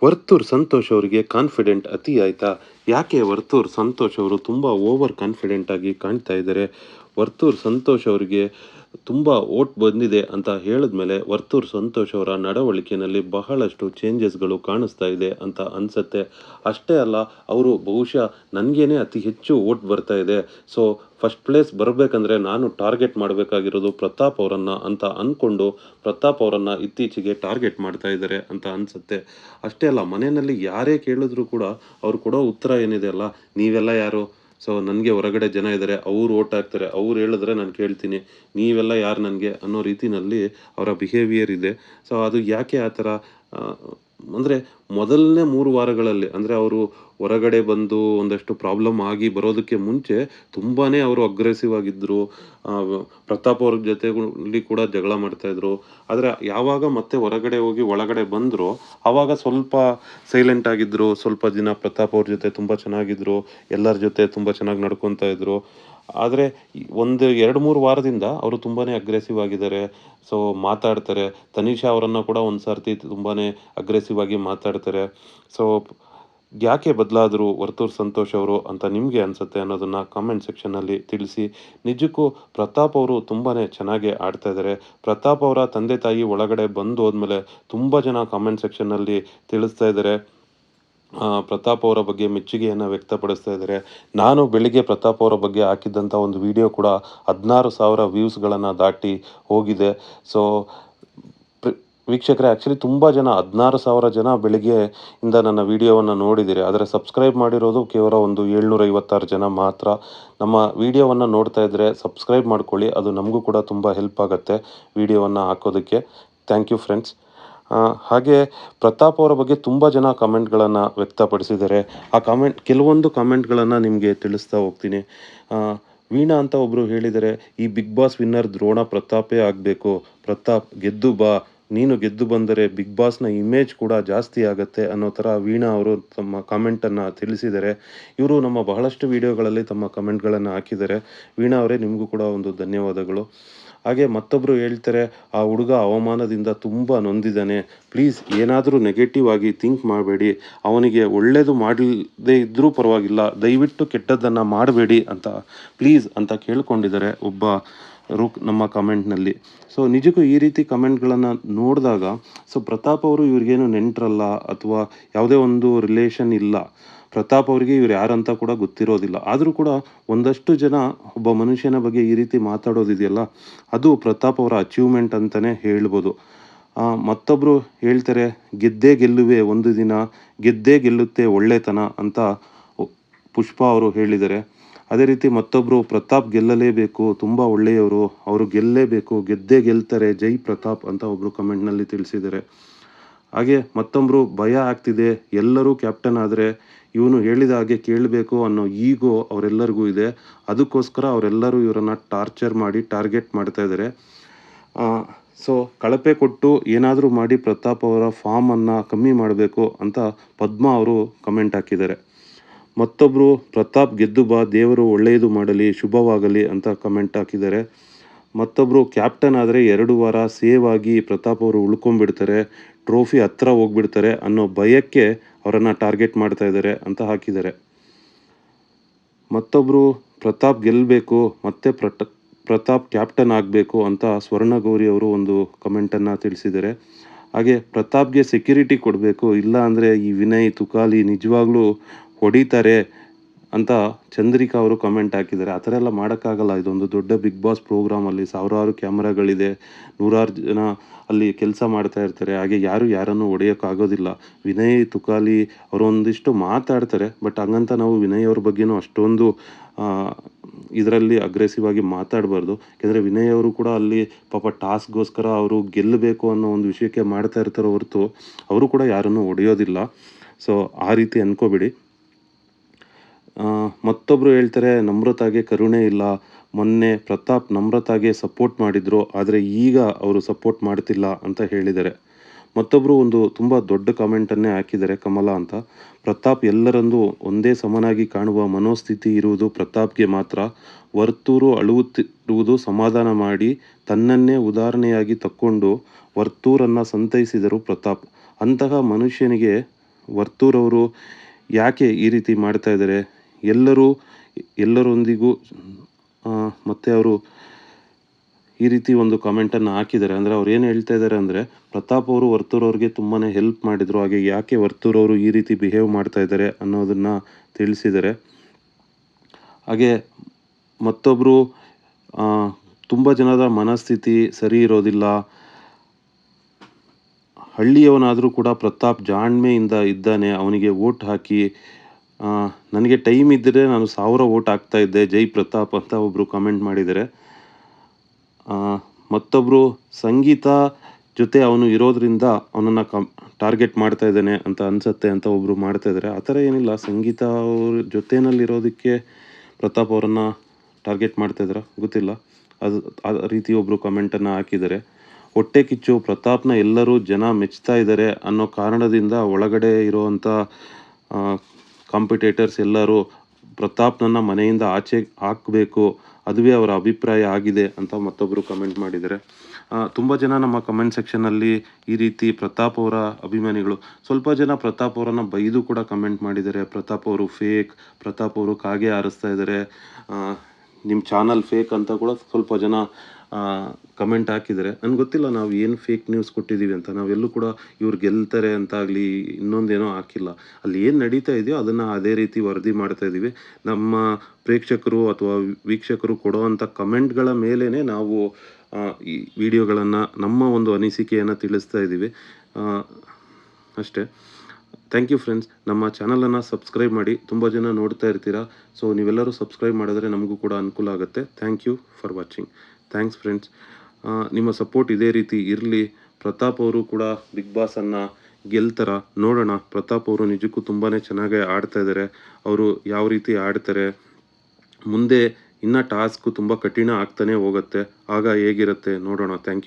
ವರ್ತೂರ್ ಸಂತೋಷ್ ಅವರಿಗೆ ಕಾನ್ಫಿಡೆಂಟ್ ಅತಿ ಆಯ್ತಾ? ಯಾಕೆ ವರ್ತೂರ್ ಸಂತೋಷ್ ಅವರು ತುಂಬ ಓವರ್ ಕಾನ್ಫಿಡೆಂಟ್ ಆಗಿ ಕಾಣ್ತಾ ಇದ್ದಾರೆ? ವರ್ತೂರ್ ಸಂತೋಷ್ ಅವರಿಗೆ ತುಂಬ ಓಟ್ ಬಂದಿದೆ ಅಂತ ಹೇಳಿದ್ಮೇಲೆ ವರ್ತೂರ್ ಸಂತೋಷ್ ಅವರ ನಡವಳಿಕೆಯಲ್ಲಿ ಬಹಳಷ್ಟು ಚೇಂಜಸ್ಗಳು ಕಾಣಿಸ್ತಾ ಇದೆ ಅಂತ ಅನಿಸುತ್ತೆ. ಅಷ್ಟೇ ಅಲ್ಲ, ಅವರು ಬಹುಶಃ ನನಗೇನೆ ಅತಿ ಹೆಚ್ಚು ಓಟ್ ಬರ್ತಾ ಇದೆ, ಸೊ ಫಸ್ಟ್ ಪ್ಲೇಸ್ ಬರಬೇಕಂದ್ರೆ ನಾನು ಟಾರ್ಗೆಟ್ ಮಾಡಬೇಕಾಗಿರೋದು ಪ್ರತಾಪ್ ಅವರನ್ನು ಅಂತ ಅಂದ್ಕೊಂಡು ಪ್ರತಾಪ್ ಅವರನ್ನು ಇತ್ತೀಚೆಗೆ ಟಾರ್ಗೆಟ್ ಮಾಡ್ತಾ ಇದ್ದಾರೆ ಅಂತ ಅನಿಸುತ್ತೆ. ಅಷ್ಟೇ ಅಲ್ಲ, ಮನೆಯಲ್ಲಿ ಯಾರೇ ಕೇಳಿದ್ರು ಕೂಡ ಅವ್ರು ಕೊಡೋ ಉತ್ತರ ಏನಿದೆ ಅಲ್ಲ, ನೀವೆಲ್ಲ ಯಾರು? ಸೊ ನನಗೆ ಹೊರಗಡೆ ಜನ ಇದ್ದಾರೆ, ಅವ್ರು ಓಟ್ ಹಾಕ್ತಾರೆ, ಅವ್ರು ಹೇಳಿದ್ರೆ ನಾನು ಕೇಳ್ತೀನಿ, ನೀವೆಲ್ಲ ಯಾರು ನನಗೆ ಅನ್ನೋ ರೀತಿಯಲ್ಲಿ ಅವರ ಬಿಹೇವಿಯರ್ ಇದೆ. ಸೊ ಅದು ಯಾಕೆ ಆ ಥರ ಅಂದರೆ ಮೊದಲನೇ 3 ವಾರಗಳಲ್ಲಿ ಅಂದರೆ ಅವರು ಹೊರಗಡೆ ಬಂದು ಒಂದಷ್ಟು ಪ್ರಾಬ್ಲಮ್ ಆಗಿ ಬರೋದಕ್ಕೆ ಮುಂಚೆ ತುಂಬಾ ಅವರು ಅಗ್ರೆಸಿವ್ ಆಗಿದ್ದರು. ಪ್ರತಾಪ್ ಅವ್ರ ಜೊತೆಗಳಲ್ಲಿ ಕೂಡ ಜಗಳ ಮಾಡ್ತಾಯಿದ್ರು. ಆದರೆ ಯಾವಾಗ ಮತ್ತೆ ಹೊರಗಡೆ ಹೋಗಿ ಒಳಗಡೆ ಬಂದರೋ ಆವಾಗ ಸ್ವಲ್ಪ ಸೈಲೆಂಟ್ ಆಗಿದ್ದರು. ಸ್ವಲ್ಪ ದಿನ ಪ್ರತಾಪ್ ಅವ್ರ ಜೊತೆ ತುಂಬ ಚೆನ್ನಾಗಿದ್ದರು, ಎಲ್ಲರ ಜೊತೆ ತುಂಬ ಚೆನ್ನಾಗಿ ನಡ್ಕೊತಾ ಇದ್ದರು. ಆದರೆ ಒಂದು 2-3 ವಾರದಿಂದ ಅವರು ತುಂಬಾ ಅಗ್ರೆಸಿವ್ ಆಗಿದ್ದಾರೆ. ಸೊ ಮಾತಾಡ್ತಾರೆ. ತನಿಷಾ ಅವರನ್ನು ಕೂಡ ಒಂದು ಸರ್ತಿ ತುಂಬಾ ಅಗ್ರೆಸಿವ್ ಆಗಿ ಮಾತಾಡ್ತಾರೆ. ಸೊ ಯಾಕೆ ಬದಲಾದರು ವರ್ತೂರ್ ಸಂತೋಷ್ ಅವರು ಅಂತ ನಿಮಗೆ ಅನಿಸುತ್ತೆ ಅನ್ನೋದನ್ನು ಕಾಮೆಂಟ್ ಸೆಕ್ಷನ್ನಲ್ಲಿ ತಿಳಿಸಿ. ನಿಜಕ್ಕೂ ಪ್ರತಾಪ್ ಅವರು ತುಂಬಾ ಚೆನ್ನಾಗಿ ಆಡ್ತಾ ಇದ್ದಾರೆ. ಪ್ರತಾಪ್ ಅವರ ತಂದೆ ತಾಯಿ ಒಳಗಡೆ ಬಂದು ಹೋದ್ಮೇಲೆ ತುಂಬ ಜನ ಕಾಮೆಂಟ್ ಸೆಕ್ಷನ್ನಲ್ಲಿ ತಿಳಿಸ್ತಾ ಇದ್ದಾರೆ, ಪ್ರತಾಪ್ ಅವರ ಬಗ್ಗೆ ಮೆಚ್ಚುಗೆಯನ್ನು ವ್ಯಕ್ತಪಡಿಸ್ತಾ ಇದ್ದಾರೆ. ನಾನು ಬೆಳಿಗ್ಗೆ ಪ್ರತಾಪ್ ಅವರ ಬಗ್ಗೆ ಹಾಕಿದ್ದಂಥ ಒಂದು ವಿಡಿಯೋ ಕೂಡ 16,000 ವ್ಯೂಸ್ಗಳನ್ನು ದಾಟಿ ಹೋಗಿದೆ. ಸೊ ವೀಕ್ಷಕರೇ, ಆ್ಯಕ್ಚುಲಿ ತುಂಬ ಜನ 16,000 ಜನ ಬೆಳಿಗ್ಗೆ ಇಂದ ನನ್ನ ವಿಡಿಯೋವನ್ನು ನೋಡಿದ್ದೀರಿ. ಆದರೆ ಸಬ್ಸ್ಕ್ರೈಬ್ ಮಾಡಿರೋದು ಕೇವಲ ಒಂದು 756 ಜನ ಮಾತ್ರ. ನಮ್ಮ ವಿಡಿಯೋವನ್ನು ನೋಡ್ತಾ ಇದ್ದರೆ ಸಬ್ಸ್ಕ್ರೈಬ್ ಮಾಡ್ಕೊಳ್ಳಿ, ಅದು ನಮಗೂ ಕೂಡ ತುಂಬ ಹೆಲ್ಪ್ ಆಗುತ್ತೆ ವಿಡಿಯೋವನ್ನು ಹಾಕೋದಕ್ಕೆ. Thank you friends. ಹಾಗೆ ಪ್ರತಾಪ್ ಅವರ ಬಗ್ಗೆ ತುಂಬ ಜನ ಕಾಮೆಂಟ್ಗಳನ್ನು ವ್ಯಕ್ತಪಡಿಸಿದ್ದಾರೆ. ಆ ಕೆಲವೊಂದು ಕಾಮೆಂಟ್ಗಳನ್ನು ನಿಮಗೆ ತಿಳಿಸ್ತಾ ಹೋಗ್ತೀನಿ. ವೀಣಾ ಅಂತ ಒಬ್ಬರು ಹೇಳಿದ್ದಾರೆ, ಈ ಬಿಗ್ ಬಾಸ್ ವಿನ್ನರ್ ದ್ರೋಣ ಪ್ರತಾಪೇ ಆಗಬೇಕು, ಪ್ರತಾಪ್ ಗೆದ್ದು ಬಾ, ನೀನು ಗೆದ್ದು ಬಂದರೆ ಬಿಗ್ ಬಾಸ್ನ ಇಮೇಜ್ ಕೂಡ ಜಾಸ್ತಿ ಆಗುತ್ತೆ ಅನ್ನೋ ಥರ ವೀಣಾ ಅವರು ತಮ್ಮ ಕಾಮೆಂಟನ್ನು ತಿಳಿಸಿದ್ದಾರೆ. ಇವರು ನಮ್ಮ ಬಹಳಷ್ಟು ವಿಡಿಯೋಗಳಲ್ಲಿ ತಮ್ಮ ಕಮೆಂಟ್ಗಳನ್ನು ಹಾಕಿದ್ದಾರೆ. ವೀಣಾ ಅವರೇ, ನಿಮಗೂ ಕೂಡ ಒಂದು ಧನ್ಯವಾದಗಳು. ಹಾಗೆ ಮತ್ತೊಬ್ಬರು ಹೇಳ್ತಾರೆ, ಆ ಹುಡುಗ ಅವಮಾನದಿಂದ ತುಂಬ ನೊಂದಿದ್ದಾನೆ, ಪ್ಲೀಸ್ ಏನಾದರೂ ನೆಗೆಟಿವ್ ಆಗಿ ಥಿಂಕ್ ಮಾಡಬೇಡಿ, ಅವನಿಗೆ ಒಳ್ಳೆಯದು ಮಾಡದೇ ಇದ್ದರೂ ಪರವಾಗಿಲ್ಲ, ದಯವಿಟ್ಟು ಕೆಟ್ಟದ್ದನ್ನು ಮಾಡಬೇಡಿ ಅಂತ ಪ್ಲೀಸ್ ಅಂತ ಕೇಳ್ಕೊಂಡಿದ್ದಾರೆ ನಮ್ಮ ಕಮೆಂಟ್ನಲ್ಲಿ. ಸೊ ನಿಜಕ್ಕೂ ಈ ರೀತಿ ಕಮೆಂಟ್ಗಳನ್ನು ನೋಡಿದಾಗ, ಸೊ ಪ್ರತಾಪ್ ಅವರು ಇವ್ರಿಗೇನು ನೆಂಟರಲ್ಲ ಅಥವಾ ಯಾವುದೇ ಒಂದು ರಿಲೇಷನ್ ಇಲ್ಲ, ಪ್ರತಾಪ್ ಅವರಿಗೆ ಇವ್ರು ಯಾರಂತ ಕೂಡ ಗೊತ್ತಿರೋದಿಲ್ಲ. ಆದರೂ ಕೂಡ ಒಂದಷ್ಟು ಜನ ಒಬ್ಬ ಮನುಷ್ಯನ ಬಗ್ಗೆ ಈ ರೀತಿ ಮಾತಾಡೋದಿದೆಯಲ್ಲ, ಅದು ಪ್ರತಾಪ್ ಅವರ ಅಚೀವ್ಮೆಂಟ್ ಅಂತಲೇ ಹೇಳ್ಬೋದು. ಮತ್ತೊಬ್ಬರು ಹೇಳ್ತಾರೆ, ಗೆದ್ದೇ ಗೆಲ್ಲುವೆ ಒಂದು ದಿನ, ಗೆದ್ದೇ ಗೆಲ್ಲುತ್ತೆ ಒಳ್ಳೆತನ ಅಂತ ಪುಷ್ಪ ಅವರು ಹೇಳಿದ್ದಾರೆ. ಅದೇ ರೀತಿ ಮತ್ತೊಬ್ಬರು, ಪ್ರತಾಪ್ ಗೆಲ್ಲಲೇಬೇಕು, ತುಂಬ ಒಳ್ಳೆಯವರು, ಅವರು ಗೆಲ್ಲೇಬೇಕು, ಗೆದ್ದೇ ಗೆಲ್ತಾರೆ, ಜೈ ಪ್ರತಾಪ್ ಅಂತ ಒಬ್ಬರು ಕಮೆಂಟ್ನಲ್ಲಿ ತಿಳಿಸಿದ್ದಾರೆ. ಹಾಗೆ ಮತ್ತೊಬ್ಬರು, ಭಯ ಆಗ್ತಿದೆ, ಎಲ್ಲರೂ ಕ್ಯಾಪ್ಟನ್ ಆದರೆ ಇವನು ಹೇಳಿದ ಹಾಗೆ ಕೇಳಬೇಕು ಅನ್ನೋ ಈಗೋ ಅವರೆಲ್ಲರಿಗೂ ಇದೆ, ಅದಕ್ಕೋಸ್ಕರ ಅವರೆಲ್ಲರೂ ಇವರನ್ನು ಟಾರ್ಚರ್ ಮಾಡಿ ಟಾರ್ಗೆಟ್ ಮಾಡ್ತಾ ಇದ್ದಾರೆ. ಸೊ ಕಳಪೆ ಕೊಟ್ಟು ಏನಾದರೂ ಮಾಡಿ ಪ್ರತಾಪ್ ಅವರ ಫಾರ್ಮನ್ನು ಕಮ್ಮಿ ಮಾಡಬೇಕು ಅಂತ ಪದ್ಮಾ ಅವರು ಕಮೆಂಟ್ ಹಾಕಿದ್ದಾರೆ. ಮತ್ತೊಬ್ಬರು, ಪ್ರತಾಪ್ ಗೆದ್ದು ಬಾ, ದೇವರು ಒಳ್ಳೆಯದು ಮಾಡಲಿ, ಶುಭವಾಗಲಿ ಅಂತ ಕಮೆಂಟ್ ಹಾಕಿದ್ದಾರೆ. ಮತ್ತೊಬ್ಬರು, ಕ್ಯಾಪ್ಟನ್ ಆದರೆ 2 ವಾರ ಸೇವ್ ಆಗಿ ಪ್ರತಾಪ್ ಅವರು ಉಳ್ಕೊಂಡ್ಬಿಡ್ತಾರೆ, ಟ್ರೋಫಿ ಹತ್ರ ಹೋಗ್ಬಿಡ್ತಾರೆ ಅನ್ನೋ ಭಯಕ್ಕೆ ಅವರನ್ನು ಟಾರ್ಗೆಟ್ ಮಾಡ್ತಾ ಇದ್ದಾರೆ ಅಂತ ಹಾಕಿದ್ದಾರೆ. ಮತ್ತೊಬ್ಬರು, ಪ್ರತಾಪ್ ಗೆಲ್ಲಬೇಕು, ಮತ್ತೆ ಪ್ರತಾಪ್ ಕ್ಯಾಪ್ಟನ್ ಆಗಬೇಕು ಅಂತ ಸ್ವರ್ಣಗೌರಿ ಅವರು ಒಂದು ಕಮೆಂಟನ್ನು ತಿಳಿಸಿದ್ದಾರೆ. ಹಾಗೆ ಪ್ರತಾಪ್ಗೆ ಸೆಕ್ಯೂರಿಟಿ ಕೊಡಬೇಕು, ಇಲ್ಲ ಅಂದರೆ ಈ ವಿನಯ್ ತುಕಾಲಿ ನಿಜವಾಗ್ಲೂ ಹೊಡಿತಾರೆ ಅಂತ ಚಂದ್ರಿಕಾ ಅವರು ಕಮೆಂಟ್ ಹಾಕಿದ್ದಾರೆ. ಆ ಥರ ಎಲ್ಲ ಮಾಡೋಕ್ಕಾಗಲ್ಲ, ಇದೊಂದು ದೊಡ್ಡ ಬಿಗ್ ಬಾಸ್ ಪ್ರೋಗ್ರಾಮಲ್ಲಿ ಸಾವಿರಾರು ಕ್ಯಾಮ್ರಾಗಳಿದೆ, 100 ಜನ ಅಲ್ಲಿ ಕೆಲಸ ಮಾಡ್ತಾ ಇರ್ತಾರೆ. ಹಾಗೆ ಯಾರನ್ನು ಹೊಡೆಯೋಕ್ಕಾಗೋದಿಲ್ಲ. ವಿನಯ್ ತುಕಾಲಿ ಅವರು ಒಂದಿಷ್ಟು ಮಾತಾಡ್ತಾರೆ, ಬಟ್ ಹಂಗಂತ ನಾವು ವಿನಯ್ ಅವ್ರ ಬಗ್ಗೆನೂ ಅಷ್ಟೊಂದು ಇದರಲ್ಲಿ ಅಗ್ರೆಸಿವ್ ಆಗಿ ಮಾತಾಡಬಾರ್ದು. ಯಾಕೆಂದರೆ ವಿನಯ್ ಅವರು ಕೂಡ ಅಲ್ಲಿ ಪಾಪ ಟಾಸ್ಕ್ಗೋಸ್ಕರ ಅವರು ಗೆಲ್ಲಬೇಕು ಅನ್ನೋ ಒಂದು ವಿಷಯಕ್ಕೆ ಮಾಡ್ತಾ ಇರ್ತಾರೋ ಹೊರತು ಅವರು ಕೂಡ ಯಾರನ್ನು ಹೊಡೆಯೋದಿಲ್ಲ. ಸೊ ಆ ರೀತಿ ಅಂದ್ಕೋಬೇಡಿ. ಮತ್ತೊಬ್ಬರು ಹೇಳ್ತಾರೆ, ನಮ್ರತಾಗೆ ಕರುಣೆ ಇಲ್ಲ, ಮೊನ್ನೆ ಪ್ರತಾಪ್ ನಮ್ರತಾಗೆ ಸಪೋರ್ಟ್ ಮಾಡಿದರು, ಆದರೆ ಈಗ ಅವರು ಸಪೋರ್ಟ್ ಮಾಡ್ತಿಲ್ಲ ಅಂತ ಹೇಳಿದ್ದಾರೆ. ಮತ್ತೊಬ್ಬರು ಒಂದು ತುಂಬ ದೊಡ್ಡ ಕಾಮೆಂಟನ್ನೇ ಹಾಕಿದ್ದಾರೆ, ಕಮಲ ಅಂತ. ಪ್ರತಾಪ್ ಎಲ್ಲರಂದು ಒಂದೇ ಸಮನಾಗಿ ಕಾಣುವ ಮನೋಸ್ಥಿತಿ ಇರುವುದು ಪ್ರತಾಪ್ಗೆ ಮಾತ್ರ. ವರ್ತೂರು ಅಳುತ್ತಿರುವುದು ಸಮಾಧಾನ ಮಾಡಿ ತನ್ನನ್ನೇ ಉದಾಹರಣೆಯಾಗಿ ತಕ್ಕೊಂಡು ವರ್ತೂರನ್ನು ಸಂತೈಸಿದರು ಪ್ರತಾಪ್. ಅಂತಹ ಮನುಷ್ಯನಿಗೆ ವರ್ತೂರವರು ಯಾಕೆ ಈ ರೀತಿ ಮಾಡ್ತಾ ಇದ್ದಾರೆ, ಎಲ್ಲರೊಂದಿಗೂ ಮತ್ತು ಅವರು ಈ ರೀತಿ ಒಂದು ಕಾಮೆಂಟನ್ನು ಹಾಕಿದ್ದಾರೆ. ಅಂದರೆ ಅವ್ರು ಏನು ಹೇಳ್ತಾ ಇದ್ದಾರೆ ಅಂದರೆ, ಪ್ರತಾಪ್ ಅವರು ವರ್ತೂರವ್ರಿಗೆ ತುಂಬಾ ಹೆಲ್ಪ್ ಮಾಡಿದರು, ಹಾಗೆ ಯಾಕೆ ವರ್ತೂರವರು ಈ ರೀತಿ ಬಿಹೇವ್ ಮಾಡ್ತಾ ಇದ್ದಾರೆ ಅನ್ನೋದನ್ನು ತಿಳಿಸಿದ್ದಾರೆ. ಹಾಗೆ ಮತ್ತೊಬ್ಬರು ತುಂಬ ಜನರ ಮನಸ್ಥಿತಿ ಸರಿ ಇರೋದಿಲ್ಲ, ಹಳ್ಳಿಯವನಾದರೂ ಕೂಡ ಪ್ರತಾಪ್ ಜಾಣ್ಮೆಯಿಂದ ಇದ್ದಾನೆ, ಅವನಿಗೆ ವೋಟ್ ಹಾಕಿ, ನನಗೆ ಟೈಮ್ ಇದ್ದರೆ ನಾನು 1000 ವೋಟ್ ಹಾಕ್ತಾ ಇದ್ದೆ, ಜೈ ಪ್ರತಾಪ್ ಅಂತ ಒಬ್ಬರು ಕಮೆಂಟ್ ಮಾಡಿದ್ದಾರೆ. ಮತ್ತೊಬ್ಬರು ಸಂಗೀತ ಜೊತೆ ಅವನು ಇರೋದ್ರಿಂದ ಅವನನ್ನು ಟಾರ್ಗೆಟ್ ಮಾಡ್ತಾ ಇದ್ದಾನೆ ಅಂತ ಅನಿಸುತ್ತೆ ಅಂತ ಒಬ್ಬರು ಮಾಡ್ತಾ ಇದ್ದಾರೆ. ಆ ಥರ ಏನಿಲ್ಲ, ಸಂಗೀತ ಅವ್ರ ಜೊತೆಯಲ್ಲಿರೋದಕ್ಕೆ ಪ್ರತಾಪ್ ಅವರನ್ನು ಟಾರ್ಗೆಟ್ ಮಾಡ್ತಾ ಇದ್ದಾರೆ ಗೊತ್ತಿಲ್ಲ, ಅದು ಆ ರೀತಿ ಒಬ್ಬರು ಕಮೆಂಟನ್ನು ಹಾಕಿದ್ದಾರೆ. ಹೊಟ್ಟೆ ಕಿಚ್ಚು, ಪ್ರತಾಪ್ನ ಎಲ್ಲರೂ ಜನ ಮೆಚ್ತಾ ಇದ್ದಾರೆ ಅನ್ನೋ ಕಾರಣದಿಂದ ಒಳಗಡೆ ಇರೋವಂಥ ಕಾಂಪಿಟೇಟರ್ಸ್ ಎಲ್ಲರೂ ಪ್ರತಾಪ್ನನ್ನು ಮನೆಯಿಂದ ಆಚೆ ಹಾಕಬೇಕು, ಅದುವೇ ಅವರ ಅಭಿಪ್ರಾಯ ಆಗಿದೆ ಅಂತ ಮತ್ತೊಬ್ಬರು ಕಮೆಂಟ್ ಮಾಡಿದ್ದಾರೆ. ತುಂಬ ಜನ ನಮ್ಮ ಕಮೆಂಟ್ ಸೆಕ್ಷನಲ್ಲಿ ಈ ರೀತಿ ಪ್ರತಾಪ್ ಅವರ ಅಭಿಮಾನಿಗಳು, ಸ್ವಲ್ಪ ಜನ ಪ್ರತಾಪ್ ಅವರನ್ನು ಬೈದು ಕೂಡ ಕಮೆಂಟ್ ಮಾಡಿದ್ದಾರೆ. ಪ್ರತಾಪ್ ಅವರು ಫೇಕ್, ಪ್ರತಾಪ್ ಅವರು ಕಾಗೆ ಹಾರಿಸ್ತಾ ಇದ್ದಾರೆ, ನಿಮ್ಮ ಚಾನಲ್ ಫೇಕ್ ಅಂತ ಕೂಡ ಸ್ವಲ್ಪ ಜನ ಕಮೆಂಟ್ ಹಾಕಿದ್ದಾರೆ. ನನಗೆ ಗೊತ್ತಿಲ್ಲ ನಾವು ಏನು ಫೇಕ್ ನ್ಯೂಸ್ ಕೊಟ್ಟಿದ್ದೀವಿ ಅಂತ. ನಾವೆಲ್ಲೂ ಕೂಡ ಇವ್ರು ಗೆಲ್ತಾರೆ ಅಂತಾಗಲಿ ಇನ್ನೊಂದೇನೋ ಹಾಕಿಲ್ಲ. ಅಲ್ಲಿ ಏನು ನಡೀತಾ ಇದೆಯೋ ಅದನ್ನು ಅದೇ ರೀತಿ ವರದಿ ಮಾಡ್ತಾ ಇದ್ದೀವಿ. ನಮ್ಮ ಪ್ರೇಕ್ಷಕರು ಅಥವಾ ವೀಕ್ಷಕರು ಕೊಡುವಂಥ ಕಮೆಂಟ್ಗಳ ಮೇಲೇ ನಾವು ಈ ವಿಡಿಯೋಗಳನ್ನು, ನಮ್ಮ ಒಂದು ಅನಿಸಿಕೆಯನ್ನು ತಿಳಿಸ್ತಾ ಇದ್ದೀವಿ ಅಷ್ಟೇ. Thank you friends. ನಮ್ಮ ಚಾನಲನ್ನು ಸಬ್ಸ್ಕ್ರೈಬ್ ಮಾಡಿ, ತುಂಬ ಜನ ನೋಡ್ತಾ ಇರ್ತೀರಾ. ಸೊ ನೀವೆಲ್ಲರೂ ಸಬ್ಸ್ಕ್ರೈಬ್ ಮಾಡಿದ್ರೆ ನಮಗೂ ಕೂಡ ಅನುಕೂಲ ಆಗುತ್ತೆ. Thank you for watching. Thanks friends. ನಿಮ್ಮ ಸಪೋರ್ಟ್ ಇದೇ ರೀತಿ ಇರಲಿ. ಪ್ರತಾಪ್ ಅವರು ಕೂಡ ಬಿಗ್ ಬಾಸನ್ನು ಗೆಲ್ತಾರ ನೋಡೋಣ. ಪ್ರತಾಪ್ ಅವರು ನಿಜಕ್ಕೂ ತುಂಬಾ ಚೆನ್ನಾಗಿ ಆಡ್ತಾ ಇದ್ದಾರೆ. ಅವರು ಯಾವ ರೀತಿ ಆಡ್ತಾರೆ, ಮುಂದೆ ಇನ್ನೂ ಟಾಸ್ಕು ತುಂಬ ಕಠಿಣ ಆಗ್ತಾನೆ ಹೋಗುತ್ತೆ, ಆಗ ಹೇಗಿರುತ್ತೆ ನೋಡೋಣ. Thank you.